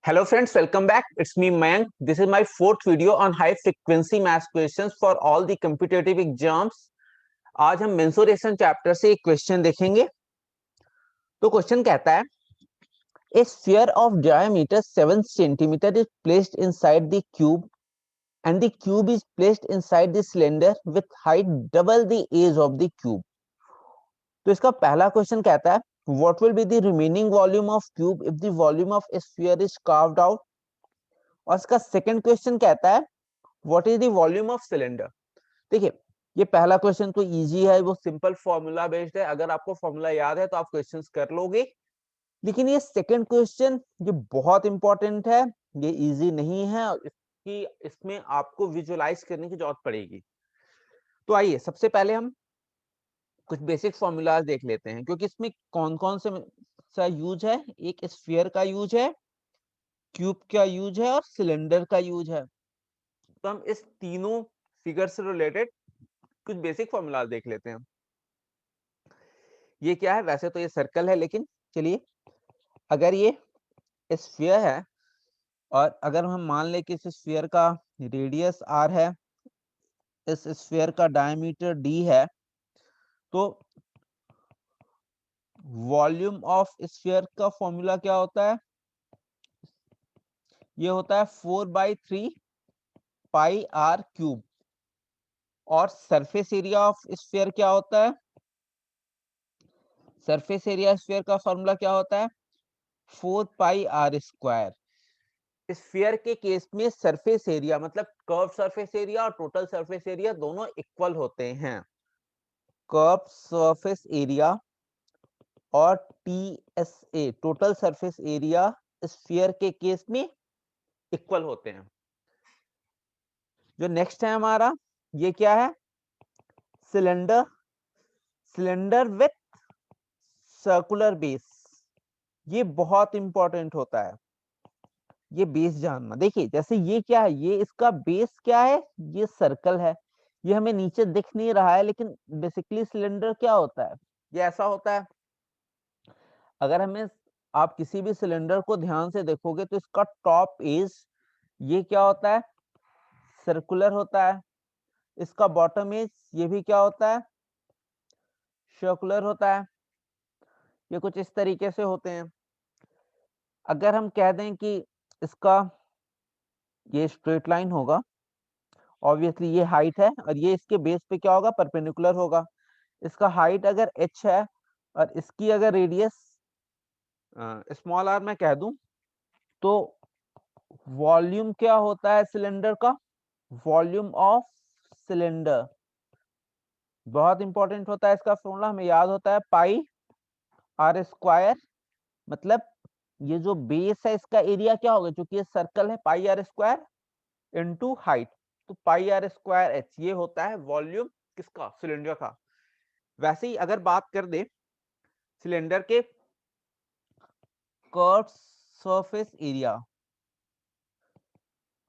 Hello friends, welcome back. It's me Mayank. This is my fourth video on high frequency math questions for all the competitive exams. आज हम mensuration chapter से एक question देखेंगे। तो question कहता है a sphere of diameter 7 centimeter is placed inside the cube and the cube is placed inside the cylinder with height double the age of the cube. तो इसका पहला क्वेश्चन कहता है what will be the remaining volume of cube if the volume of a sphere is carved out. और इसका second question कहता है what is the volume of cylinder. देखिए, ये पहला क्वेश्चन तो इजी है, वो सिंपल फॉर्मूला बेस्ड है। अगर आपको फॉर्मूला याद है तो आप क्वेश्चंस कर लोगे। लेकिन ये सेकंड क्वेश्चन जो बहुत इंपॉर्टेंट है, ये इजी नहीं है और इसमें आपको विजुअलाइज करने की जरूरत पड़ेगी। तो आइए सबसे पहले हम कुछ बेसिक फॉर्मूलाज देख लेते हैं, क्योंकि इसमें कौन कौन से सा यूज है। एक स्फीयर का यूज है, क्यूब का यूज है और सिलेंडर का यूज है। तो हम इस तीनों फिगर से रिलेटेड कुछ बेसिक फॉर्मूलाज देख लेते हैं। ये क्या है? वैसे तो ये सर्कल है, लेकिन चलिए, अगर ये स्फीयर है और अगर हम मान लें कि इस स्फीयर का रेडियस r है, इस स्फीयर का डायमीटर d है, तो वॉल्यूम ऑफ स्फीयर का फॉर्मूला क्या होता है? ये होता है 4/3 पाई r क्यूब। और सरफेस एरिया ऑफ स्फीयर क्या होता है? सरफेस एरिया स्फीयर का फॉर्मूला क्या होता है? 4πr²। स्फीयर के केस में सरफेस एरिया मतलब कर्व सरफेस एरिया और टोटल सरफेस एरिया दोनों इक्वल होते हैं। कर्व सरफेस एरिया और TSA total surface area sphere के केस में इक्वल होते हैं। जो नेक्स्ट है हमारा, ये क्या है? Cylinder. Cylinder with circular base, ये बहुत इंपॉर्टेंट होता है, ये बेस जानना। देखिए, जैसे ये क्या है, ये इसका बेस क्या है? ये सर्कल है। ये हमें नीचे दिख नहीं रहा है, लेकिन बेसिकली सिलेंडर क्या होता है? ये ऐसा होता है। अगर हमें आप किसी भी सिलेंडर को ध्यान से देखोगे तो इसका टॉप एज ये क्या होता है? सर्कुलर होता है। इसका बॉटम एज ये भी क्या होता है? सर्कुलर होता है। ये कुछ इस तरीके से होते हैं। अगर हम कह दें कि इसका ये स्ट्रेट लाइन होगा, ऑब्वियसली ये हाइट है और ये इसके बेस पे क्या होगा? परपेंडिकुलर होगा। इसका हाइट अगर h है और इसकी अगर रेडियस स्मॉल r मैं कह दूं, तो वॉल्यूम क्या होता है सिलेंडर का? वॉल्यूम ऑफ सिलेंडर बहुत इंपॉर्टेंट होता है। इसका फॉर्मूला हमें याद होता है πr²। मतलब ये जो बेस है इसका एरिया क्या होगा? क्योंकि ये सर्कल है, πr² इंटू हाइट, तो πr²h ये होता है वॉल्यूम किसका? सिलेंडर का। वैसे ही अगर बात कर दे सिलेंडर के curve surface area,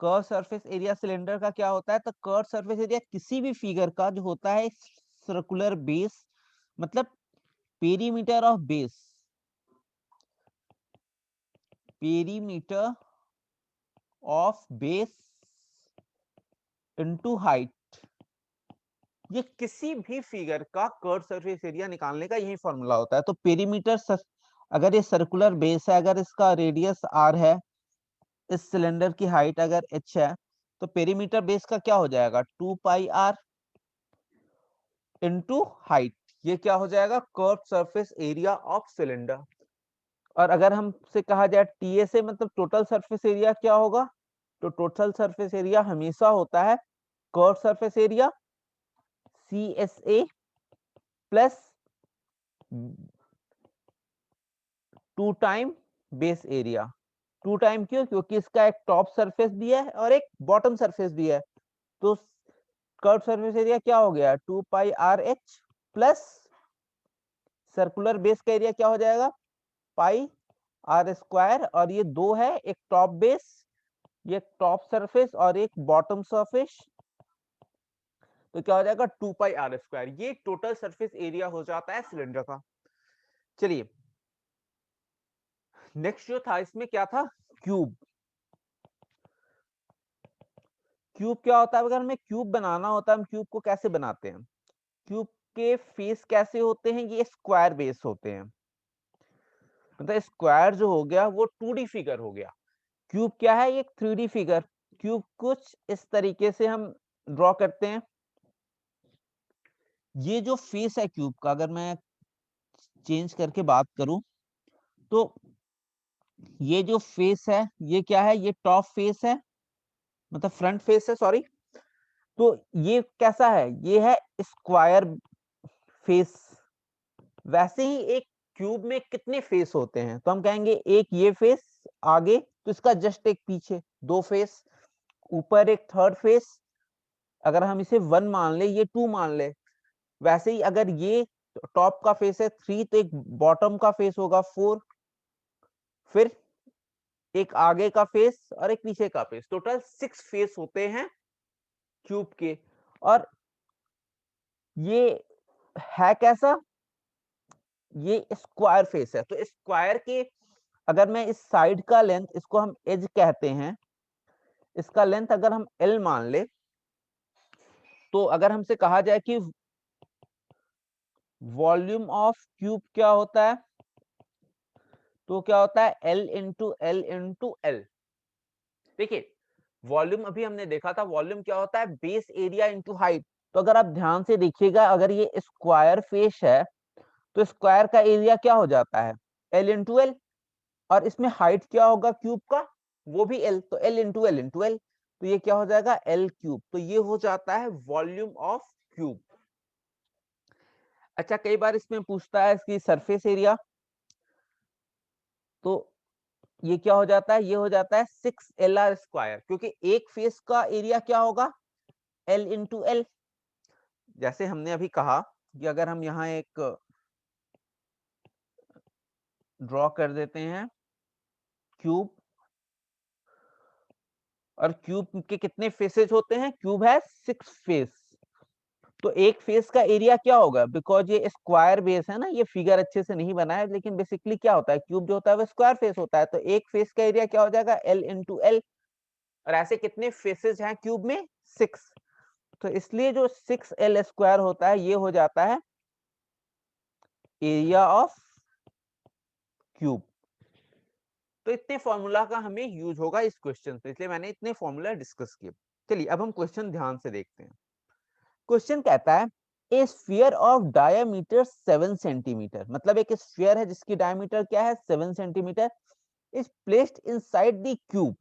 curve surface area cylinder का क्या होता है? तो कर्व सरफेस एरिया किसी भी फिगर का जो होता है सर्कुलर बेस, मतलब perimeter of base, perimeter of base into height. ये किसी भी फिगर का कर्व सरफेस एरिया निकालने का यही फॉर्मूला होता है। तो पेरीमीटर, अगर ये सर्कुलर बेस है, अगर इसका रेडियस r है, इस सिलेंडर की हाइट अगर h है, तो पेरीमीटर बेस का क्या हो जाएगा? 2πr into height. ये क्या हो जाएगा? Curve surface area of cylinder. और अगर हमसे कहा जाए TSA मतलब टोटल सरफेस एरिया क्या होगा? तो टोटल सरफेस एरिया हमेशा होता है curve surface area CSA plus 2 time base area. 2 time क्यों? क्योंकि इसका एक टॉप सरफेस भी है और एक बॉटम सरफेस भी है। तो कर्व सरफेस एरिया क्या हो गया? 2πrh प्लस सर्कुलर बेस का एरिया क्या हो जाएगा? πr²। और ये दो है, एक टॉप बेस, ये टॉप सरफेस और एक बॉटम सरफेस, तो क्या हो जाएगा? 2πr²। ये टोटल सरफेस एरिया हो जाता है सिलेंडर का। चलिए, नेक्स्ट जो था इसमें क्या था? क्यूब। क्यूब क्या होता है? अगर हमें क्यूब बनाना होता है, हम क्यूब को कैसे बनाते हैं? क्यूब के फेस कैसे होते हैं? ये स्क्वायर बेस होते हैं। मतलब स्क्वायर जो हो गया वो 2D फिगर हो गया। क्यूब क्या है? एक 3D फिगर। क्यूब कुछ इस तरीके से हम ड्रॉ करते हैं। ये जो फेस है क्यूब का, अगर मैं चेंज करके बात करूं, तो ये जो फेस है, ये क्या है? ये टॉप फेस है, मतलब फ्रंट फेस है, सॉरी। तो ये कैसा है? ये है स्क्वायर फेस। वैसे ही एक क्यूब में कितने फेस होते हैं? तो हम कहेंगे एक ये फेस आगे, तो इसका जस्ट एक पीछे 2 फेस, ऊपर एक थर्ड फेस। अगर हम इसे 1 मान ले, ये 2 मान ले। वैसे ही अगर ये टॉप का फेस है 3, तो एक बॉटम का फेस होगा 4, फिर एक आगे का फेस और एक पीछे का फेस। टोटल 6 फेस होते हैं क्यूब के। और ये है कैसा? ये स्क्वायर फेस है। तो स्क्वायर के, अगर मैं इस साइड का लेंथ, इसको हम एज कहते हैं, इसका लेंथ अगर हम L मान ले, तो अगर हमसे कहा जाए कि वॉल्यूम ऑफ क्यूब क्या होता है, तो क्या होता है? L into L into L। देखिए, वॉल्यूम अभी हमने देखा था, वॉल्यूम क्या होता है? Base area into height. तो अगर आप ध्यान से देखिएगा, अगर ये स्क्वायर फेस है, तो स्क्वायर का एरिया क्या हो जाता है? L into L। और इसमें हाइट क्या होगा क्यूब का? वो भी L, तो L into L into L। तो ये क्या हो जाएगा? L cube. तो ये हो जाता है वॉल्यूम ऑफ क्यूब। अच्छा, कई बार इसमें पूछता है इसकी सरफेस एरिया, तो ये क्या हो जाता है? ये हो जाता है 6LR स्क्वायर, क्योंकि एक फेस का एरिया क्या होगा? L into L। जैसे हमने अभी कहा कि अगर हम यहाँ एक ड्रॉ कर देते हैं क्यूब, और क्यूब के कितने फेसेस होते हैं? क्यूब है 6 फेस। तो एक फेस का एरिया क्या होगा? बिकॉज ये स्क्वायर बेस है ना, ये फिगर अच्छे से नहीं बना है, लेकिन बेसिकली क्या होता है? क्यूब जो होता है वो स्क्वायर फेस होता है। तो एक फेस का एरिया क्या हो जाएगा? L into L। और ऐसे कितने फेसेस हैं क्यूब में? 6। तो इसलिए जो 6L स्क्वायर होता है, ये हो जाता है एरिया ऑफ क्यूब। तो इतने फॉर्मूला का हमें यूज होगा इस क्वेश्चन से, इसलिए मैंने इतने फॉर्मूला डिस्कस किए। चलिए अब हम क्वेश्चन ध्यान से देखते हैं। क्वेश्चन कहता है a sphere of diameter 7 centimetre, मतलब एक स्फीयर है जिसकी डायमीटर क्या है? 7 centimetre, is placed inside the cube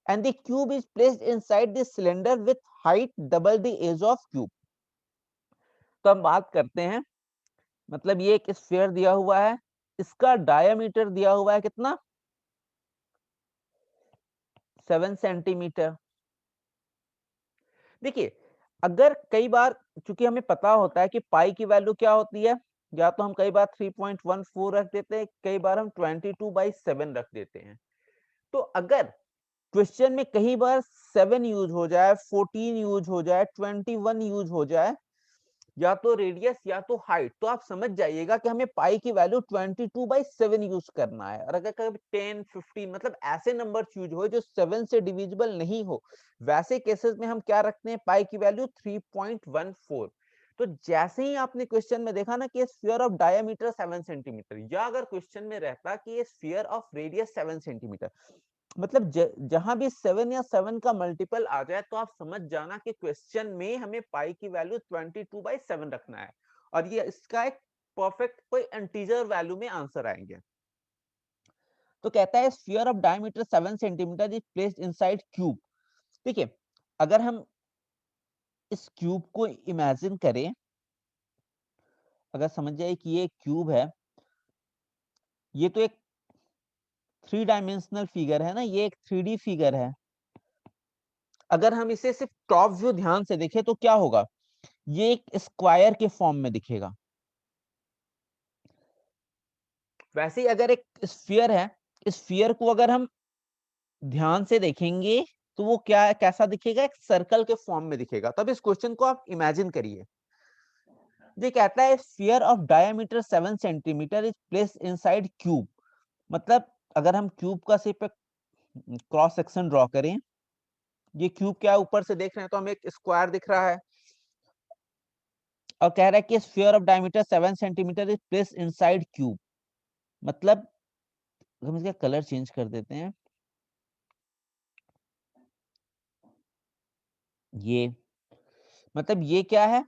and the cube is placed inside the cylinder with height double the edge of cube. तो हम बात करते हैं, मतलब ये एक स्फीयर दिया हुआ है, इसका डायमीटर दिया हुआ है कितना? 7 सेंटीमीटर। देखिए, अगर कई बार, चूंकि हमें पता होता है कि पाई की वैल्यू क्या होती है, या तो हम कई बार 3.14 रख देते हैं, कई बार हम 22/7 रख देते हैं। तो अगर क्वेश्चन में कई बार 7 यूज हो जाए, 14 यूज हो जाए, 21 यूज हो जाए, या तो रेडियस या तो हाइट, तो आप समझ जाइएगा कि हमें पाई की वैल्यू 22/7 यूज करना है। और अगर कभी 10, 15, मतलब ऐसे नंबर यूज हो जो 7 से डिविजिबल नहीं हो, वैसे केसेस में हम क्या रखते हैं? पाई की वैल्यू 3.14। तो जैसे ही आपने क्वेश्चन में देखा ना कि स्फीयर ऑफ डायमीटर 7 सेंटीमीटर, या अगर क्वेश्चन में रहता कि ये स्फीयर ऑफ रेडियस 7 सेंटीमीटर, मतलब जहां भी 7 या 7 का मल्टीपल आ जाए, तो आप समझ जाना कि क्वेश्चन में हमें पाई की वैल्यू 22/7 रखना है, और ये इसका एक परफेक्ट कोई इंटीजर वैल्यू में आंसर आएंगे। तो कहता है sphere of diameter 7 centimetre is placed inside cube. देखिए, अगर हम इस क्यूब को इमेजिन करें, अगर समझ जाए कि ये क्यूब है, ये तो एक 3 डायमेंशनल फिगर है ना, ये एक 3D फिगर है। अगर हम इसे सिर्फ टॉप व्यू ध्यान से देखें, तो क्या होगा? ये एक स्क्वायर के फॉर्म में दिखेगा। वैसे ही अगर एक स्फीयर है, स्फीयर को अगर हम ध्यान से देखेंगे, तो वो क्या, कैसा दिखेगा? एक सर्कल के फॉर्म में दिखेगा। तब इस क्वेश्चन को आप इमेजिन करिए। ये कहता है sphere of diameter 7 centimetre is placed inside cube, मतलब अगर हम क्यूब का सिर्फ क्रॉस सेक्शन ड्रॉ करें, ये क्यूब क्या है, ऊपर से देख रहे हैं तो हमें एक स्क्वायर दिख रहा है और कह रहा है कि sphere of diameter 7 centimetre is place inside cube. मतलब हम इसका कलर चेंज कर देते हैं, ये मतलब ये क्या है,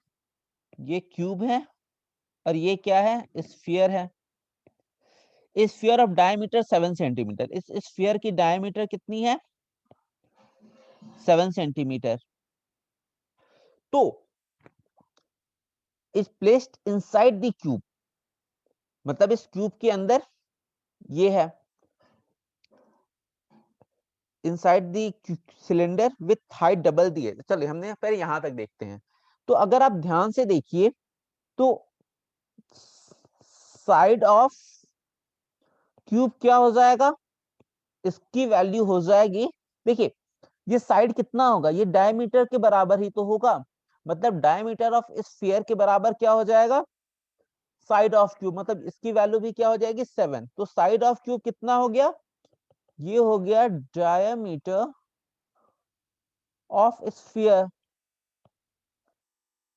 ये क्यूब है और ये क्या है, स्फीयर है। स्फीयर ऑफ डायमीटर 7 सेंटीमीटर, इस स्फीयर की डायमीटर कितनी है, 7 सेंटीमीटर। तो is placed inside the cube, मतलब इस क्यूब के अंदर ये है, inside the cylinder with height double दी है। चलिए हमने पहले यहां तक देखते हैं। तो अगर आप ध्यान से देखिए तो साइड ऑफ क्यूब क्या हो जाएगा, इसकी वैल्यू हो जाएगी, देखिए ये साइड कितना होगा, ये डायमीटर के बराबर ही तो होगा, मतलब डायमीटर ऑफ स्फीयर के बराबर क्या हो जाएगा, साइड ऑफ क्यूब, मतलब इसकी वैल्यू भी क्या हो जाएगी 7। तो साइड ऑफ क्यूब कितना हो गया, ये हो गया डायमीटर ऑफ स्फीयर।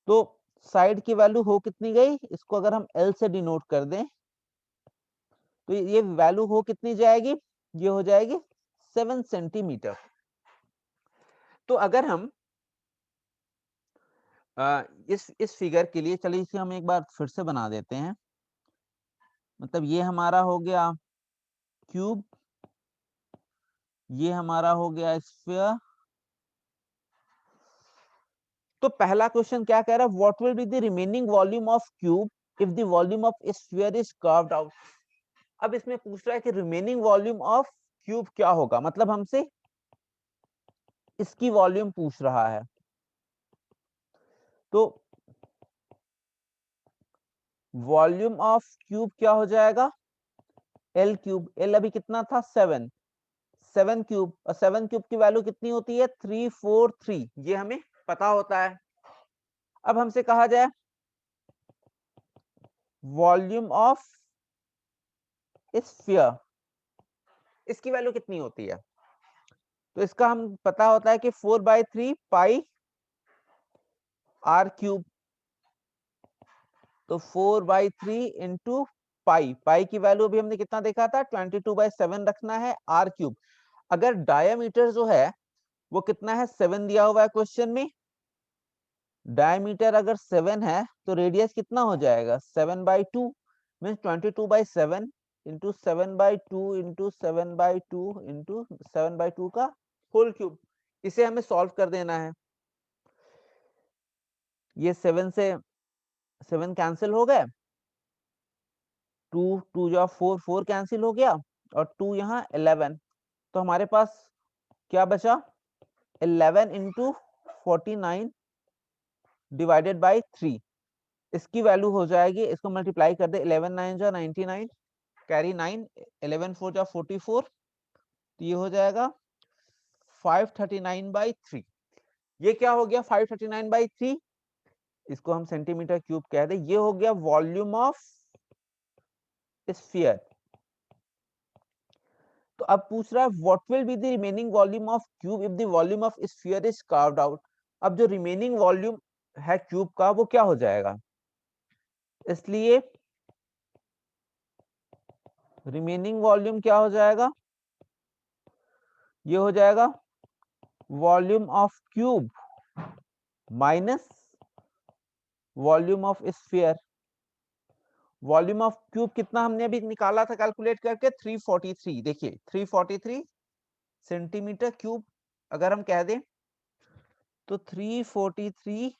तो साइड की वैल्यू हो कितनी गई, इसको अगर हम एल से डिनोट कर दें तो ये वैल्यू हो कितनी जाएगी, ये हो जाएगी 7 सेंटीमीटर। तो अगर हम इस फिगर के लिए, चलिए इसे हम एक बार फिर से बना देते हैं। मतलब ये हमारा हो गया क्यूब, ये हमारा हो गया स्फीयर। तो पहला क्वेश्चन क्या कह रहा है, what will be the remaining volume of cube if the volume of sphere is carved out. अब इसमें पूछ रहा है कि रिमेनिंग वॉल्यूम ऑफ क्यूब क्या होगा, मतलब हमसे इसकी वॉल्यूम पूछ रहा है। तो वॉल्यूम ऑफ क्यूब क्या हो जाएगा, एल क्यूब, एल अभी कितना था 7, 7 क्यूब, और 7 क्यूब की वैल्यू कितनी होती है 343, ये हमें पता होता है। अब हमसे कहा जाए वॉल्यूम ऑफ स्फीयर, इसकी वैल्यू कितनी होती है, तो इसका हम पता होता है कि 4/3 पाई आर क्यूब। तो 4/3 इंटू पाई, पाई की वैल्यू अभी हमने कितना देखा था 22/7 रखना है आर क्यूब। अगर डायमीटर जो है वो कितना है 7 दिया हुआ है क्वेश्चन में, डायमीटर अगर 7 है तो रेडियस कितना हो जाएगा 7/2, मीन्स 22/7 इंटू 7/2 इंटू 7/2 इंटू 7/2 का होल क्यूब। इसे हमें सॉल्व कर देना है। ये 7 से 7 कैंसिल हो गए, 2 2 जा 4, 4 कैंसिल हो गया और 2 यहाँ 11। तो हमारे पास क्या बचा 11 इंटू 49 डिवाइडेड बाई 3, इसकी वैल्यू हो जाएगी, इसको मल्टीप्लाई कर दे, 11 9 जा 99, कैरी 9, 11 4 जा 44, तो ये हो जाएगा 539/3। ये क्या हो गया 539/3, इसको हम सेंटीमीटर क्यूब कह दे, ये हो गया वॉल्यूम ऑफ स्फीयर। तो अब पूछ रहा है what will be the remaining volume of cube if the volume of sphere is carved out. अब जो रिमेनिंग वॉल्यूम है क्यूब का वो क्या हो जाएगा, इसलिए रिमेनिंग वॉल्यूम क्या हो जाएगा, ये हो जाएगा volume of cube minus volume of sphere. Volume of cube कितना हमने अभी निकाला था कैलकुलेट करके 343, देखिए 343 सेंटीमीटर क्यूब अगर हम कह दें तो 343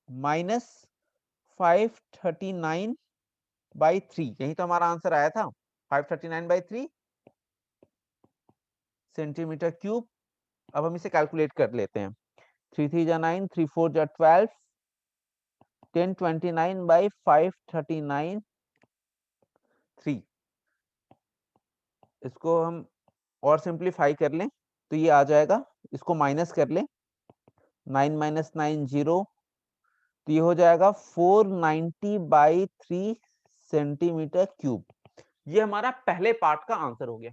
माइनस 539/3, यही तो हमारा आंसर आया था 539/3 सेंटीमीटर क्यूब। अब हम इसे कैलकुलेट कर लेते हैं, 3 3 जा 9, 3 4 जा 12, 1029/539/3। इसको हम और सिंप्लीफाई कर लें तो ये आ जाएगा, इसको माइनस कर लें, 9 - 9 0, तो ये हो जाएगा 490/3 सेंटीमीटर क्यूब। ये हमारा पहले पार्ट का आंसर हो गया।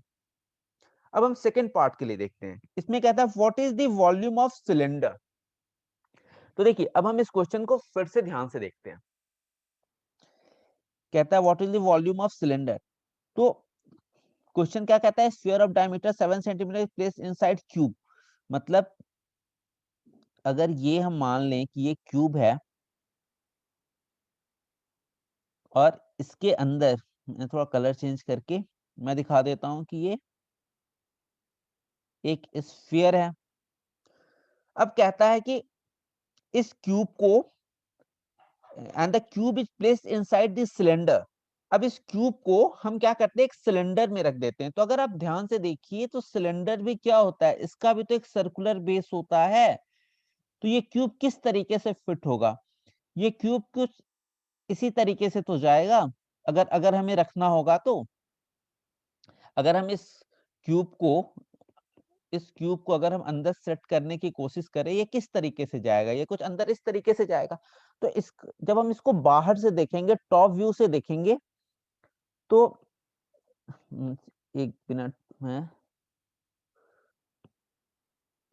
अब हम सेकेंड पार्ट के लिए देखते हैं। इसमें कहता है what is the volume of cylinder. तो देखिए अब हम इस क्वेश्चन को फिर से ध्यान से देखते हैं। कहता है what is the volume of cylinder. तो क्वेश्चन क्या कहता है, sphere of diameter 7 centimetre place inside cube. मतलब अगर ये हम मान लें कि ये क्यूब है और इसके अंदर, मैं थोड़ा कलर चेंज करके मैं दिखा देता हूं कि ये एक स्फीयर है। अब कहता है कि इस क्यूब को and the cube is placed inside the cylinder. अब इस क्यूब को हम क्या करते हैं, एक सिलेंडर में रख देते हैं। तो अगर आप ध्यान से देखिए तो सिलेंडर भी क्या होता है, इसका भी तो एक सर्कुलर बेस होता है। तो ये क्यूब किस तरीके से फिट होगा, ये क्यूब कुछ इसी तरीके से तो जाएगा। अगर अगर हमें रखना होगा तो अगर हम इस क्यूब को अगर हम अंदर सेट करने की कोशिश करें, ये किस तरीके से जाएगा, ये कुछ अंदर इस तरीके से जाएगा। तो इस जब हम इसको बाहर से देखेंगे, टॉप व्यू से देखेंगे तो एक मिनट में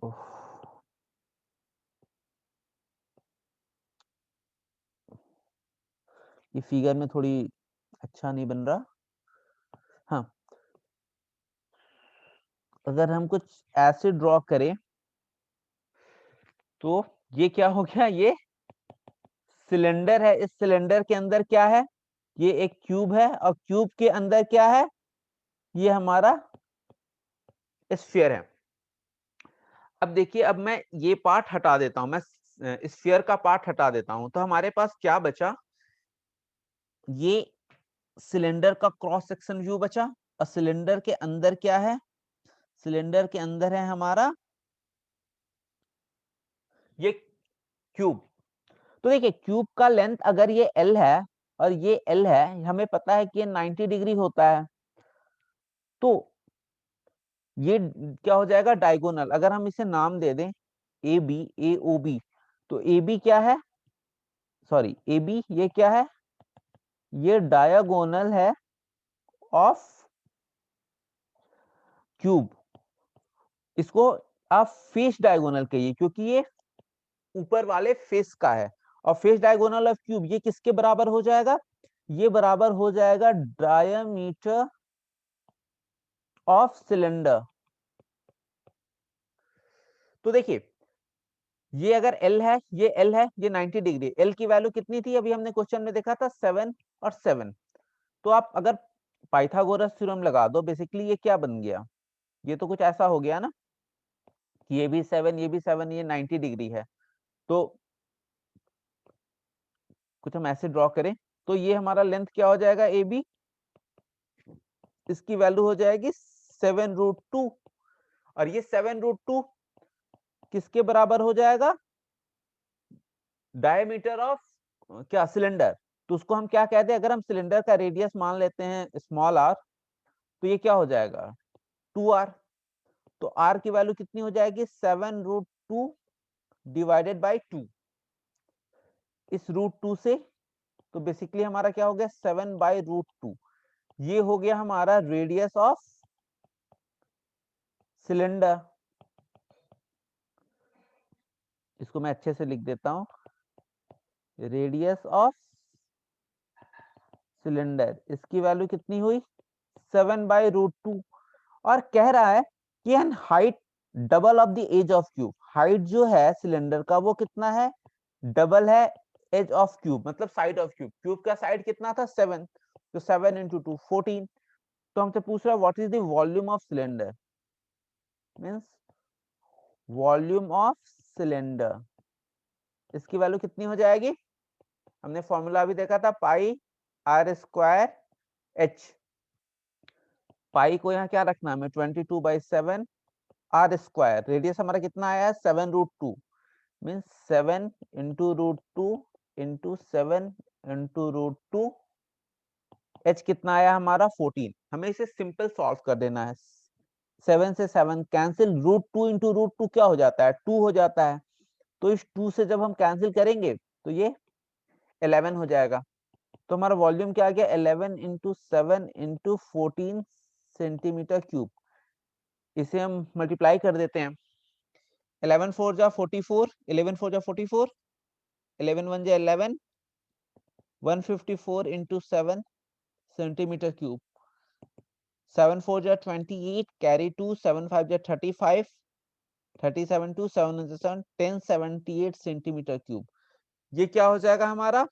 ओह, ये फिगर में थोड़ी अच्छा नहीं बन रहा। हाँ, अगर हम कुछ ऐसे ड्रॉ करें तो ये क्या हो गया, ये सिलेंडर है। इस सिलेंडर के अंदर क्या है, ये एक क्यूब है और क्यूब के अंदर क्या है, ये हमारा स्फीयर है। अब देखिए अब मैं ये पार्ट हटा देता हूं, मैं स्फीयर का पार्ट हटा देता हूं, तो हमारे पास क्या बचा, ये सिलेंडर का क्रॉस सेक्शन व्यू बचा। और सिलेंडर के अंदर क्या है, सिलेंडर के अंदर है हमारा ये क्यूब। तो देखिए क्यूब का लेंथ अगर ये L है और ये L है, हमें पता है कि ये 90 डिग्री होता है। तो ये क्या हो जाएगा, डायगोनल। अगर हम इसे नाम दे दें A B, A O B, तो ए बी क्या है, सॉरी ए बी ये क्या है, ये डायगोनल है ऑफ क्यूब। इसको आप फेस डायगोनल कहिए क्योंकि ये ऊपर वाले फेस का है। और फेस डायगोनल ऑफ क्यूब ये किसके बराबर हो जाएगा, ये बराबर हो जाएगा डायमीटर ऑफ सिलेंडर। तो देखिए ये अगर L है, ये L है, ये 90 डिग्री। L की वैल्यू कितनी थी, अभी हमने क्वेश्चन में देखा था 7 और 7। तो आप अगर पाइथागोरस थ्योरम लगा दो, बेसिकली ये क्या बन गया, ये तो कुछ ऐसा हो गया ना कि ये भी 7, ये भी 7, ये 90 डिग्री है। तो कुछ हम ऐसे ड्रॉ करें तो ये हमारा लेंथ क्या हो जाएगा ए बी, इसकी वैल्यू हो जाएगी 7√2। और ये 7√2 किसके बराबर हो जाएगा, डायमीटर ऑफ क्या सिलेंडर। तो उसको हम क्या कहते हैं, अगर हम सिलेंडर का रेडियस मान लेते हैं स्मॉल आर, तो ये क्या हो जाएगा 2r। तो r की वैल्यू कितनी हो जाएगी 7√2 डिवाइडेड बाई 2। इस √2 से तो बेसिकली हमारा क्या हो गया 7/√2। ये हो गया हमारा रेडियस ऑफ सिलेंडर। इसको मैं अच्छे से लिख देता हूं, रेडियस ऑफ सिलेंडर, इसकी वैल्यू कितनी हुई 7/√2। और कह रहा है कि an height double of the edge of cube. Height जो है सिलेंडर का वो कितना है, डबल है एज ऑफ क्यूब, मतलब साइड ऑफ क्यूब। क्यूब का साइड कितना था 7, तो 7 × 2 14। तो हमसे पूछ रहा है what is the volume of cylinder, means volume of cylinder. इसकी वैल्यू कितनी हो जाएगी, हमने फॉर्मूला भी देखा था पाई r² h। पाई को यहाँ क्या रखना है, हमें 22/7 r²। रेडियस हमारा कितना आया है 7√2, मीन्स 7 × √2 × 7 × √2। h कितना आया हमारा 14। हमें इसे सिंपल सॉल्व कर देना है। 7 से 7 कैंसिल, √2 × √2 क्या हो जाता है 2 हो जाता है। तो इस 2 से जब हम कैंसिल करेंगे तो ये 11 हो जाएगा। तो हमारा वॉल्यूम क्या आ गया 11 × 7 × 14 सेंटीमीटर क्यूब। इसे हम मल्टीप्लाई कर देते हैं। 11 4 जा 44, 11 4 जा 44, 11 1 जा 11, 154 into 7 सेंटीमीटर क्यूब। 7 4 जा 28, कैरी 2, 7 5 जा 35, 37 2 7 7 1078 सेंटीमीटर क्यूब। ये क्या हो जाएगा हमारा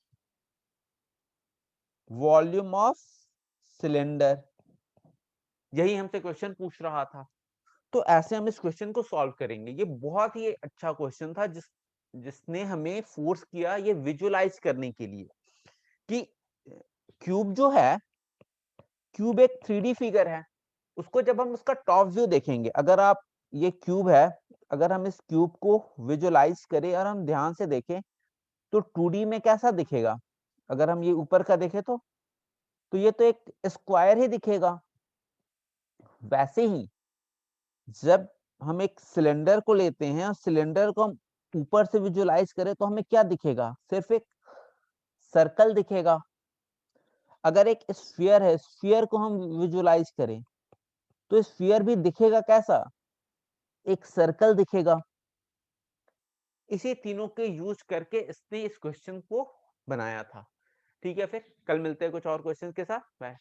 वॉल्यूम ऑफ सिलेंडर। यही हमसे क्वेश्चन पूछ रहा था। तो ऐसे हम इस क्वेश्चन को सॉल्व करेंगे। ये बहुत ही अच्छा क्वेश्चन था जिसने हमें फोर्स किया ये विजुअलाइज करने के लिए कि क्यूब जो है, क्यूब एक 3D फिगर है। उसको जब हम उसका टॉप व्यू देखेंगे, अगर आप ये क्यूब है, अगर हम इस क्यूब को विजुअलाइज करें और हम ध्यान से देखें तो 2D में कैसा दिखेगा। अगर हम ये ऊपर का देखें तो ये तो एक स्क्वायर ही दिखेगा। वैसे ही जब हम एक सिलेंडर को लेते हैं और सिलेंडर को हम ऊपर से विजुअलाइज करें तो हमें क्या दिखेगा, सिर्फ एक सर्कल दिखेगा। अगर एक स्फीयर है, स्फीयर को हम विजुअलाइज करें तो स्फीयर भी दिखेगा कैसा, एक सर्कल दिखेगा। इसी तीनों के यूज करके इसने इस क्वेश्चन को बनाया था। ठीक है, फिर कल मिलते हैं कुछ और क्वेश्चन के साथ। बाय।